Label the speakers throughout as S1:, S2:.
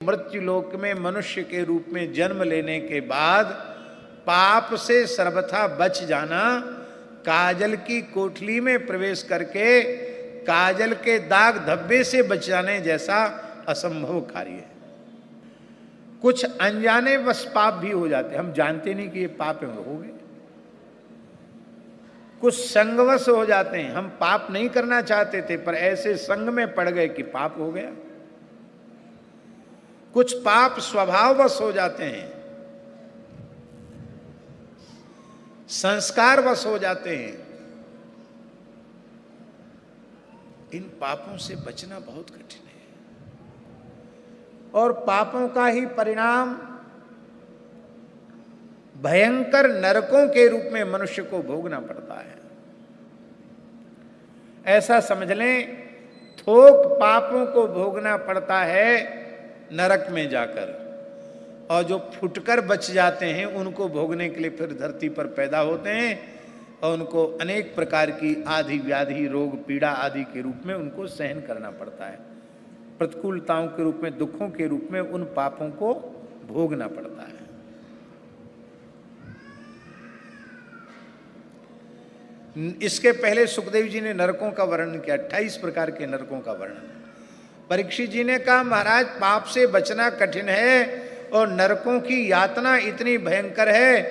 S1: मृत्यु लोक में मनुष्य के रूप में जन्म लेने के बाद पाप से सर्वथा बच जाना काजल की कोठली में प्रवेश करके काजल के दाग धब्बे से बच जाने जैसा असंभव कार्य है। कुछ अनजाने वश पाप भी हो जाते, हम जानते नहीं कि ये पाप हो गए। कुछ संगवश हो जाते हैं, हम पाप नहीं करना चाहते थे पर ऐसे संग में पड़ गए कि पाप हो गया। कुछ पाप स्वभाववश हो जाते हैं, संस्कारवश हो जाते हैं। इन पापों से बचना बहुत कठिन है और पापों का ही परिणाम भयंकर नरकों के रूप में मनुष्य को भोगना पड़ता है। ऐसा समझ लें, थोक पापों को भोगना पड़ता है नरक में जाकर, और जो फुटकर बच जाते हैं उनको भोगने के लिए फिर धरती पर पैदा होते हैं और उनको अनेक प्रकार की आदि व्याधि रोग पीड़ा आदि के रूप में उनको सहन करना पड़ता है। प्रतिकूलताओं के रूप में, दुखों के रूप में उन पापों को भोगना पड़ता है। इसके पहले सुखदेव जी ने नरकों का वर्णन किया, 28 प्रकार के नरकों का वर्णन। परीक्षित जी ने कहा, महाराज पाप से बचना कठिन है और नरकों की यातना इतनी भयंकर है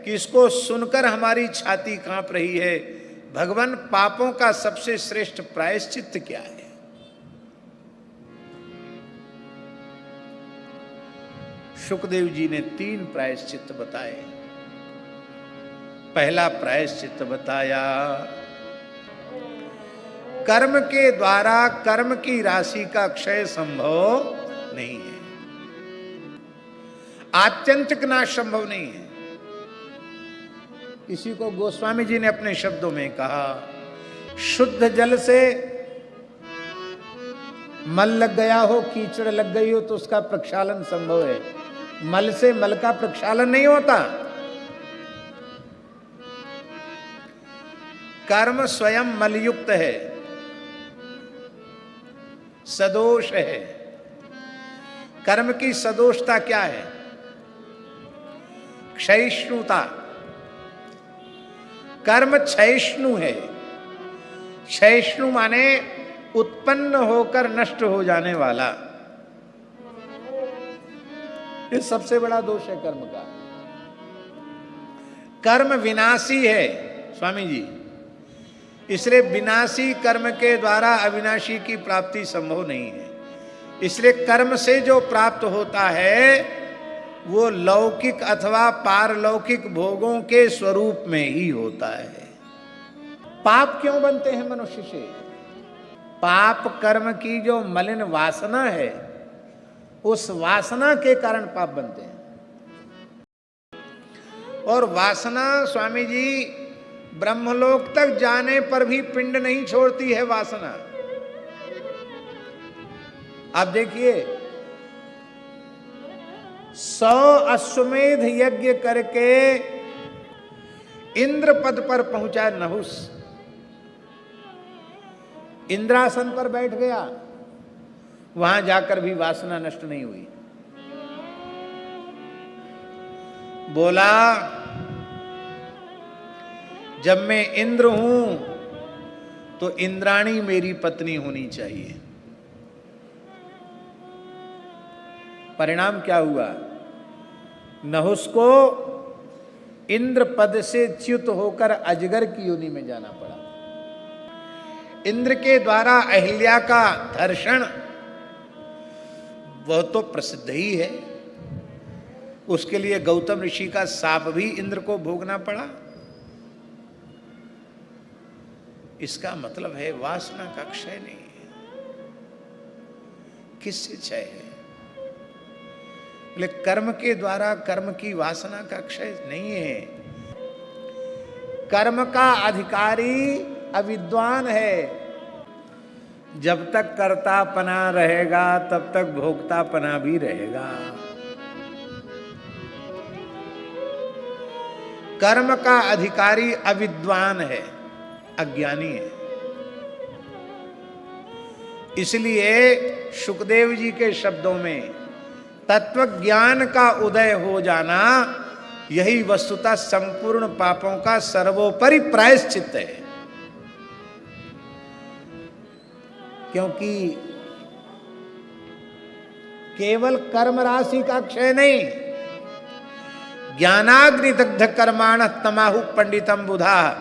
S1: कि इसको सुनकर हमारी छाती कांप रही है। भगवान, पापों का सबसे श्रेष्ठ प्रायश्चित्त क्या है? सुखदेव जी ने 3 प्रायश्चित्त बताए। पहला प्रायश्चित्त बताया, कर्म के द्वारा कर्म की राशि का क्षय संभव नहीं है, आत्यंतिक नाश संभव नहीं है। इसी को गोस्वामी जी ने अपने शब्दों में कहा, शुद्ध जल से मल लग गया हो, कीचड़ लग गई हो तो उसका प्रक्षालन संभव है, मल से मल का प्रक्षालन नहीं होता। कर्म स्वयं मलयुक्त है, सदोष है। कर्म की सदोषता क्या है? क्षयिष्णुता। कर्म क्षयिष्णु है। क्षयिष्णु माने उत्पन्न होकर नष्ट हो जाने वाला। ये सबसे बड़ा दोष है कर्म का। कर्म विनाशी है स्वामी जी, इसलिए विनाशी कर्म के द्वारा अविनाशी की प्राप्ति संभव नहीं है। इसलिए कर्म से जो प्राप्त होता है वो लौकिक अथवा पारलौकिक भोगों के स्वरूप में ही होता है। पाप क्यों बनते हैं मनुष्य से? पाप कर्म की जो मलिन वासना है, उस वासना के कारण पाप बनते हैं। और वासना स्वामी जी ब्रह्मलोक तक जाने पर भी पिंड नहीं छोड़ती है वासना। आप देखिए, 100 अश्वमेध यज्ञ करके इंद्र पद पर पहुंचा नहुस। इंद्रासन पर बैठ गया, वहां जाकर भी वासना नष्ट नहीं हुई। बोला, जब मैं इंद्र हूं तो इंद्राणी मेरी पत्नी होनी चाहिए। परिणाम क्या हुआ? नहुस को इंद्र पद से च्युत होकर अजगर की योनि में जाना पड़ा। इंद्र के द्वारा अहिल्या का धर्षण वह तो प्रसिद्ध ही है, उसके लिए गौतम ऋषि का शाप भी इंद्र को भोगना पड़ा। इसका मतलब है वासना का क्षय नहीं है। किससे क्षय है? बोले कर्म के द्वारा कर्म की वासना का क्षय नहीं है। कर्म का अधिकारी अविद्वान है। जब तक कर्तापना रहेगा तब तक भोक्तापना भी रहेगा। कर्म का अधिकारी अविद्वान है, अज्ञानी है। इसलिए सुखदेव जी के शब्दों में तत्व ज्ञान का उदय हो जाना यही वस्तुतः संपूर्ण पापों का सर्वोपरि प्रायश्चित है। क्योंकि केवल कर्म राशि का क्षय नहीं, ज्ञानाग्नि दग्ध कर्माण तमाहु पंडितम बुधा,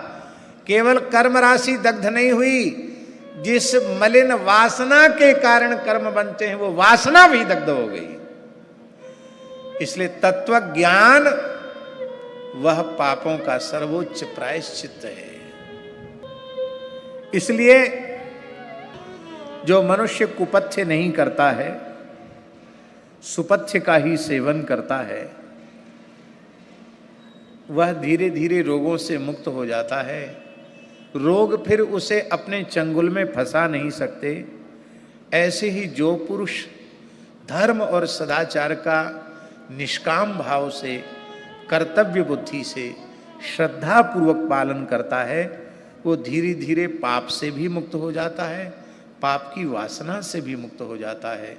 S1: केवल कर्म राशि दग्ध नहीं हुई, जिस मलिन वासना के कारण कर्म बनते हैं वो वासना भी दग्ध हो गई। इसलिए तत्व ज्ञान वह पापों का सर्वोच्च प्रायश्चित है। इसलिए जो मनुष्य कुपथ्य नहीं करता है, सुपथ्य का ही सेवन करता है, वह धीरे धीरे रोगों से मुक्त हो जाता है। रोग फिर उसे अपने चंगुल में फंसा नहीं सकते। ऐसे ही जो पुरुष धर्म और सदाचार का निष्काम भाव से, कर्तव्य बुद्धि से, श्रद्धा पूर्वक पालन करता है, वो धीरे धीरे पाप से भी मुक्त हो जाता है, पाप की वासना से भी मुक्त हो जाता है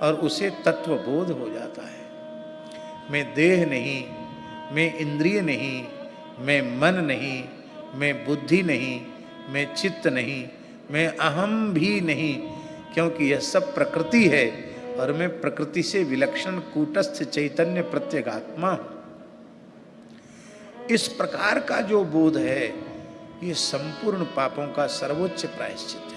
S1: और उसे तत्वबोध हो जाता है। मैं देह नहीं, मैं इंद्रिय नहीं, मैं मन नहीं, मैं बुद्धि नहीं, मैं चित्त नहीं, मैं अहम भी नहीं, क्योंकि यह सब प्रकृति है और मैं प्रकृति से विलक्षण कूटस्थ चैतन्य प्रत्यगात्मा हूं। इस प्रकार का जो बोध है, ये संपूर्ण पापों का सर्वोच्च प्रायश्चित है।